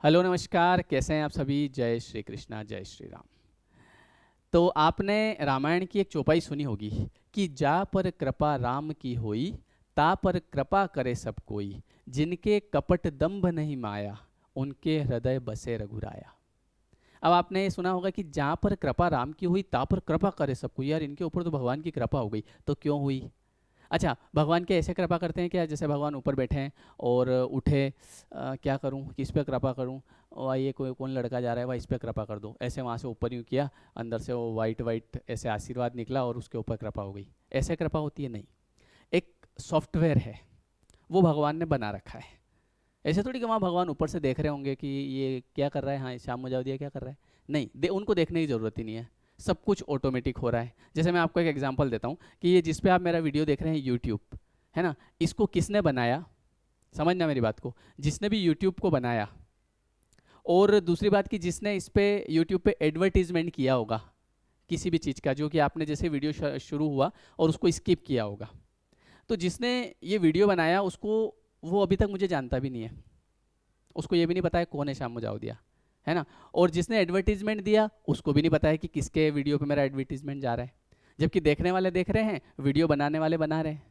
Hello नमस्कार, कैसे हैं आप सभी। जय श्री कृष्णा, जय श्री राम। तो आपने रामायण की एक चौपाई सुनी होगी कि जा पर कृपा राम की होई, ता पर कृपा करे सब कोई, जिनके कपट दंभ नहीं माया, उनके हृदय बसे रघुराया। अब आपने सुना होगा कि जहाँ पर कृपा राम की हुई ता पर कृपा करे सब कोई। यार, इनके ऊपर तो भगवान की कृपा हो गई, तो क्यों हुई? अच्छा, भगवान क्या ऐसे कृपा करते हैं क्या? जैसे भगवान ऊपर बैठे हैं और उठे, क्या करूं, किस पे कृपा करूं? और आइए, कोई कौन लड़का जा रहा है, वह इस पे कृपा कर दो। ऐसे वहां से ऊपर यूं किया, अंदर से वो वाइट वाइट ऐसे आशीर्वाद निकला और उसके ऊपर कृपा हो गई। ऐसे कृपा होती है? नहीं। एक सॉफ्टवेयर है, वो भगवान ने बना रखा है। ऐसे थोड़ी कि वहाँ भगवान ऊपर से देख रहे होंगे कि ये क्या कर रहा है, हाँ श्याम मुजावदिया क्या कर रहा है। नहीं, उनको देखने की ज़रूरत ही नहीं है। सब कुछ ऑटोमेटिक हो रहा है। जैसे मैं आपको एक एग्जांपल देता हूँ कि ये जिस पे आप मेरा वीडियो देख रहे हैं, यूट्यूब, है ना, इसको किसने बनाया? समझना मेरी बात को। जिसने भी यूट्यूब को बनाया, और दूसरी बात कि जिसने इस पे यूट्यूब पे एडवर्टीजमेंट किया होगा किसी भी चीज़ का, जो कि आपने जैसे वीडियो शुरू हुआ और उसको स्किप किया होगा, तो जिसने ये वीडियो बनाया उसको, वो अभी तक मुझे जानता भी नहीं है। उसको ये भी नहीं पता है कौन है श्याम मुजावदिया, है ना। और जिसने एडवर्टीजमेंट दिया उसको भी नहीं पता है कि किसके वीडियो पे मेरा एडवर्टीजमेंट जा रहा है। जबकि देखने वाले देख रहे हैं, वीडियो बनाने वाले बना रहे हैं।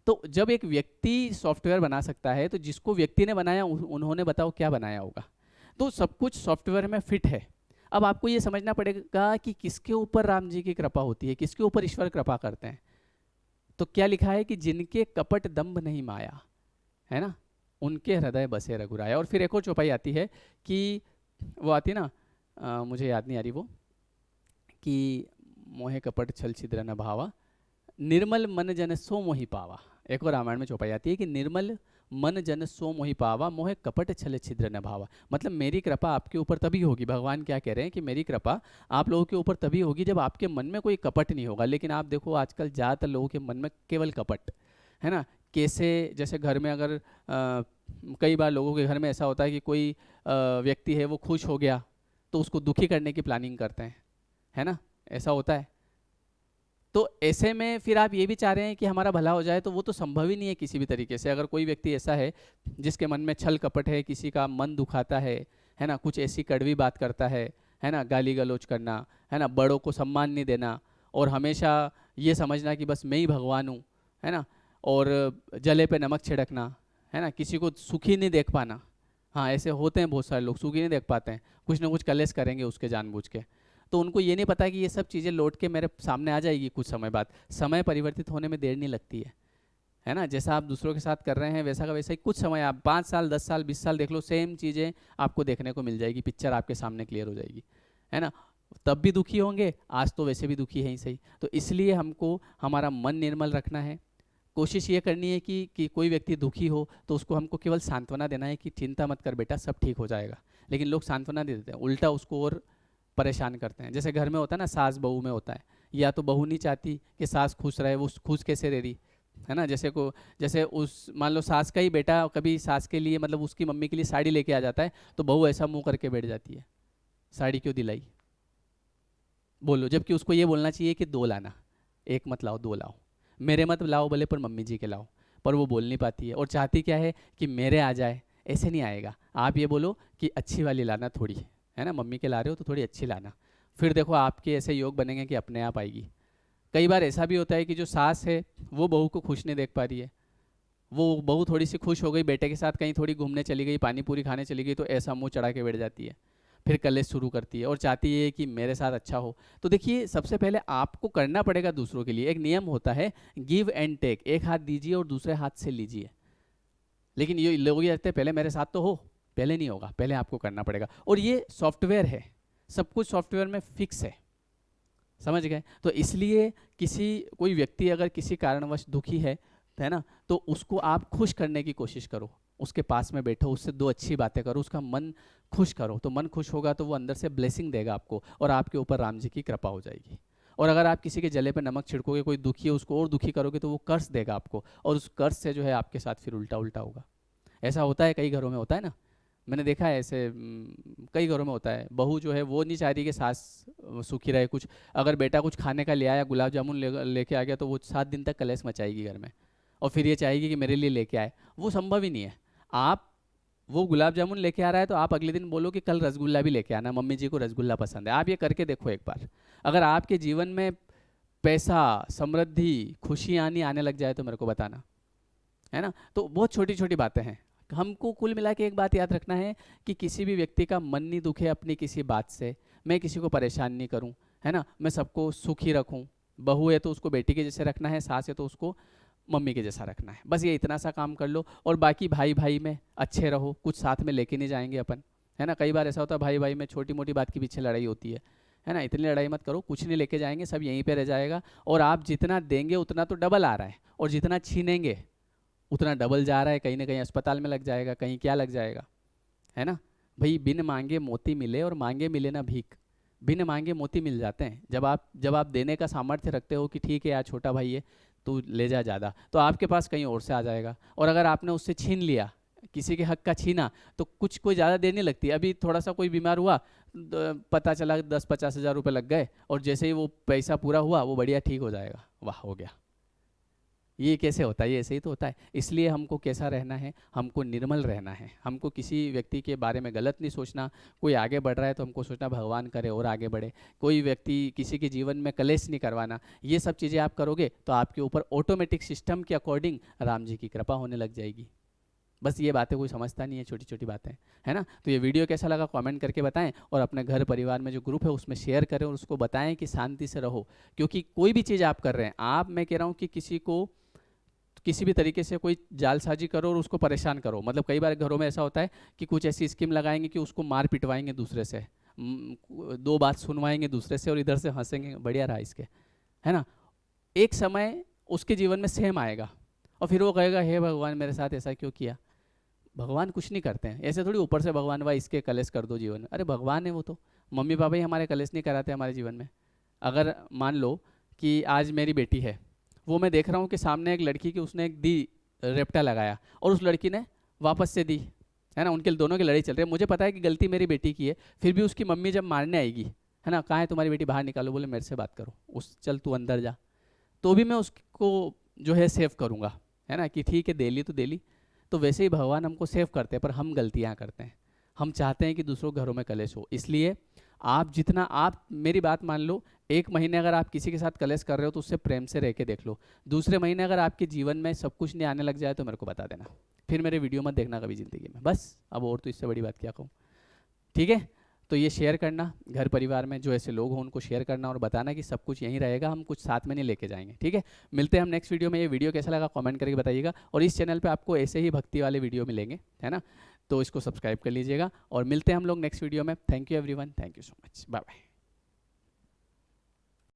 तो जब एक व्यक्ति सॉफ्टवेयर बना सकता है, तो जिसको व्यक्ति ने बनाया उन्होंने बताओ क्या बनाया होगा। तो सब कुछ सॉफ्टवेयर में फिट है। अब आपको ये समझना पड़ेगा कि किसके ऊपर राम जी की कृपा होती है, किसके ऊपर ईश्वर कृपा करते हैं। तो क्या लिखा है कि जिनके कपट दंभ नहीं माया, है ना, उनके हृदय बसे रघुराया। और फिर एक और चौपाई आती है कि, वो आती है ना, मुझे याद नहीं आ रही वो, कि मोहे कपट छल छिद्र न भावा, निर्मल मन जन सो मोहि पावा। एक और रामायण में चौपाई आती है कि निर्मल मन जन सो मोहि पावा, मोहे कपट छल छिद्र न भावा। मतलब मेरी कृपा आपके ऊपर तभी होगी। भगवान क्या कह रहे हैं कि मेरी कृपा आप लोगों के ऊपर तभी होगी जब आपके मन में कोई कपट नहीं होगा। लेकिन आप देखो, आजकल ज़्यादातर लोगों के मन में केवल कपट, है ना। कैसे, जैसे घर में अगर कई बार लोगों के घर में ऐसा होता है कि कोई व्यक्ति है वो खुश हो गया, तो उसको दुखी करने की प्लानिंग करते हैं, है ना। ऐसा होता है। तो ऐसे में फिर आप ये भी चाह रहे हैं कि हमारा भला हो जाए, तो वो तो संभव ही नहीं है किसी भी तरीके से। अगर कोई व्यक्ति ऐसा है जिसके मन में छल कपट है, किसी का मन दुखाता है ना, कुछ ऐसी कड़वी बात करता है ना, गाली गलौज करना, है ना, बड़ों को सम्मान नहीं देना, और हमेशा ये समझना कि बस मैं ही भगवान हूँ, है ना, और जले पे नमक छिड़कना, है ना, किसी को सुखी नहीं देख पाना। हाँ, ऐसे होते हैं बहुत सारे लोग, सुखी नहीं देख पाते हैं, कुछ ना कुछ कलेश करेंगे उसके जानबूझ के। तो उनको ये नहीं पता कि ये सब चीज़ें लौट के मेरे सामने आ जाएगी कुछ समय बाद। समय परिवर्तित होने में देर नहीं लगती है ना। जैसा आप दूसरों के साथ कर रहे हैं, वैसा का वैसा ही कुछ समय, आप 5 साल 10 साल 20 साल देख लो, सेम चीज़ें आपको देखने को मिल जाएगी। पिक्चर आपके सामने क्लियर हो जाएगी, है ना। तब भी दुखी होंगे, आज तो वैसे भी दुखी है ही सही। तो इसलिए हमको हमारा मन निर्मल रखना है। कोशिश ये करनी है कि कोई व्यक्ति दुखी हो तो उसको हमको केवल सांत्वना देना है कि चिंता मत कर बेटा, सब ठीक हो जाएगा। लेकिन लोग सांत्वना दे देते हैं, उल्टा उसको और परेशान करते हैं। जैसे घर में होता है ना, सास बहू में होता है, या तो बहू नहीं चाहती कि सास खुश रहे, वो खुश कैसे रह रही, है ना। जैसे उस, मान लो सास का ही बेटा कभी सास के लिए, मतलब उसकी मम्मी के लिए साड़ी लेके आ जाता है, तो बहू ऐसा मुंह करके बैठ जाती है, साड़ी क्यों दिलाई, बोलो। जबकि उसको ये बोलना चाहिए कि दो लाना, एक मत लाओ, दो लाओ, मेरे मत लाओ भले, पर मम्मी जी के लाओ। पर वो बोल नहीं पाती है और चाहती क्या है कि मेरे आ जाए। ऐसे नहीं आएगा। आप ये बोलो कि अच्छी वाली लाना थोड़ी, है ना, मम्मी के ला रहे हो तो थोड़ी अच्छी लाना। फिर देखो आपके ऐसे योग बनेंगे कि अपने आप आएगी। कई बार ऐसा भी होता है कि जो सास है वो बहू को खुश नहीं देख पा रही है। वो बहू थोड़ी सी खुश हो गई, बेटे के साथ कहीं थोड़ी घूमने चली गई, पानी पूरी खाने चली गई, तो ऐसा मुंह चढ़ा के बैठ जाती है। फिर कलेश शुरू करती है और चाहती है कि मेरे साथ अच्छा हो। तो देखिए, सबसे पहले आपको करना पड़ेगा दूसरों के लिए। एक नियम होता है, गिव एंड टेक, एक हाथ दीजिए और दूसरे हाथ से लीजिए। लेकिन ये लोग ये कहते हैं पहले मेरे साथ तो हो। पहले नहीं होगा, पहले आपको करना पड़ेगा। और ये सॉफ्टवेयर है, सब कुछ सॉफ्टवेयर में फिक्स समझ गए। तो इसलिए कोई व्यक्ति अगर किसी कारणवश दुखी है ना, तो उसको आप खुश करने की कोशिश करो। उसके पास में बैठो, उससे दो अच्छी बातें करो, उसका मन खुश करो। तो मन खुश होगा तो वो अंदर से ब्लेसिंग देगा आपको, और आपके ऊपर राम जी की कृपा हो जाएगी। और अगर आप किसी के जले पे नमक छिड़कोगे, कोई दुखी है उसको और दुखी करोगे, तो वो कर्ज देगा आपको, और उस कर्ज से जो है आपके साथ फिर उल्टा उल्टा होगा। ऐसा होता है, कई घरों में होता है ना। मैंने देखा है ऐसे, कई घरों में होता है। बहू जो है वो नहीं चाह रही कि सास सुखी रहे। कुछ अगर बेटा कुछ खाने का ले आया, गुलाब जामुन लेके आ गया, तो वो 7 दिन तक कलेश मचाएगी घर में, और फिर ये चाहेगी कि मेरे लिए लेके आए। वो संभव ही नहीं है। आप वो गुलाब जामुन लेके आ रहा है तो आप अगले दिन बोलो कि कल रसगुल्ला भी लेके आना, मम्मी जी को रसगुल्ला पसंद है। आप ये करके देखो एक बार। अगर आपके जीवन में पैसा, समृद्धि, खुशी आने लग जाए तो मेरे को बताना, है ना। तो बहुत छोटी छोटी बातें हैं। हमको कुल मिला के एक बात याद रखना है कि किसी भी व्यक्ति का मन नहीं दुखे अपनी किसी बात से, मैं किसी को परेशान नहीं करूं, है ना, मैं सबको सुखी रखूं। बहू है तो उसको बेटी के जैसे रखना है, सास है तो उसको मम्मी के जैसा रखना है। बस ये इतना सा काम कर लो, और बाकी भाई भाई में अच्छे रहो, कुछ साथ में लेके नहीं जाएंगे अपन, है ना। कई बार ऐसा होता है भाई भाई में छोटी मोटी बात के पीछे लड़ाई होती है ना। इतनी लड़ाई मत करो, कुछ नहीं लेके जाएंगे, सब यहीं पे रह जाएगा। और आप जितना देंगे उतना तो डबल आ रहा है, और जितना छीनेंगे उतना डबल जा रहा है। कहीं ना कहीं अस्पताल में लग जाएगा, कहीं क्या लग जाएगा, है ना। भाई बिन मांगे मोती मिले और मांगे मिले ना भीख। बिन मांगे मोती मिल जाते हैं जब आप देने का सामर्थ्य रखते हो कि ठीक है यार छोटा भाई है तू ले जा ज़्यादा, तो आपके पास कहीं और से आ जाएगा। और अगर आपने उससे छीन लिया, किसी के हक का छीना, तो कुछ कोई ज़्यादा देर नहीं लगती। अभी थोड़ा सा कोई बीमार हुआ, पता चला 10-50 हज़ार रुपये लग गए, और जैसे ही वो पैसा पूरा हुआ वो बढ़िया ठीक हो जाएगा, वाह हो गया। ये कैसे होता है? ये ऐसे ही तो होता है। इसलिए हमको कैसा रहना है, हमको निर्मल रहना है। हमको किसी व्यक्ति के बारे में गलत नहीं सोचना। कोई आगे बढ़ रहा है तो हमको सोचना भगवान करे और आगे बढ़े। कोई व्यक्ति किसी के जीवन में कलेश नहीं करवाना। ये सब चीज़ें आप करोगे तो आपके ऊपर ऑटोमेटिक सिस्टम के अकॉर्डिंग राम जी की कृपा होने लग जाएगी। बस ये बातें कोई समझता नहीं है, छोटी छोटी बातें, है ना। तो ये वीडियो कैसा लगा कमेंट करके बताएं, और अपने घर परिवार में जो ग्रुप है उसमें शेयर करें और उसको बताएं कि शांति से रहो। क्योंकि कोई भी चीज़ आप कर रहे हैं, मैं कह रहा हूँ कि किसी को किसी भी तरीके से कोई जालसाजी करो और उसको परेशान करो। मतलब कई बार घरों में ऐसा होता है कि कुछ ऐसी स्कीम लगाएंगे कि उसको मार पिटवाएंगे दूसरे से, दो बात सुनवाएंगे दूसरे से, और इधर से हंसेंगे बढ़िया रहा इसके, है ना। एक समय उसके जीवन में सेम आएगा और फिर वो कहेगा हे भगवान मेरे साथ ऐसा क्यों किया। भगवान कुछ नहीं करते हैं ऐसे, थोड़ी ऊपर से भगवान भाई इसके कलेश कर दो जीवन में। अरे भगवान है वो तो, मम्मी पापा ही हमारे कलेश नहीं कराते हमारे जीवन में। अगर मान लो कि आज मेरी बेटी है, वो मैं देख रहा हूँ कि सामने एक लड़की की उसने एक दी रेप्टा लगाया और उस लड़की ने वापस से दी, है ना। उनके दोनों की लड़ाई चल रही है। मुझे पता है कि गलती मेरी बेटी की है, फिर भी उसकी मम्मी जब मारने आएगी, है ना, कहाँ है तुम्हारी बेटी, बाहर निकालो, बोले मेरे से बात करो, उस चल तू अंदर जा, तो भी मैं उसको जो है सेव करूँगा, है ना, कि ठीक है दे ली तो दे ली। तो वैसे ही भगवान हमको सेव करते हैं, पर हम गलतियाँ करते हैं। हम चाहते हैं कि दूसरों घरों में कलेश हो। इसलिए आप जितना, आप मेरी बात मान लो, एक महीने अगर आप किसी के साथ कलेश कर रहे हो तो उससे प्रेम से रह के देख लो। दूसरे महीने अगर आपके जीवन में सब कुछ नहीं आने लग जाए तो मेरे को बता देना, फिर मेरे वीडियो मत देखना कभी ज़िंदगी में। बस अब और तो इससे बड़ी बात क्या कहूँ, ठीक है। तो ये शेयर करना, घर परिवार में जो ऐसे लोग हों उनको शेयर करना और बताना कि सब कुछ यहीं रहेगा, हम कुछ साथ में नहीं लेके जाएंगे, ठीक है। मिलते हैं हम नेक्स्ट वीडियो में। ये वीडियो कैसा लगा कमेंट करके बताइएगा, और इस चैनल पे आपको ऐसे ही भक्ति वाले वीडियो मिलेंगे, है ना। तो इसको सब्सक्राइब कर लीजिएगा, और मिलते हैं हम लोग नेक्स्ट वीडियो में। Thank you everyone, thank you so much, bye bye.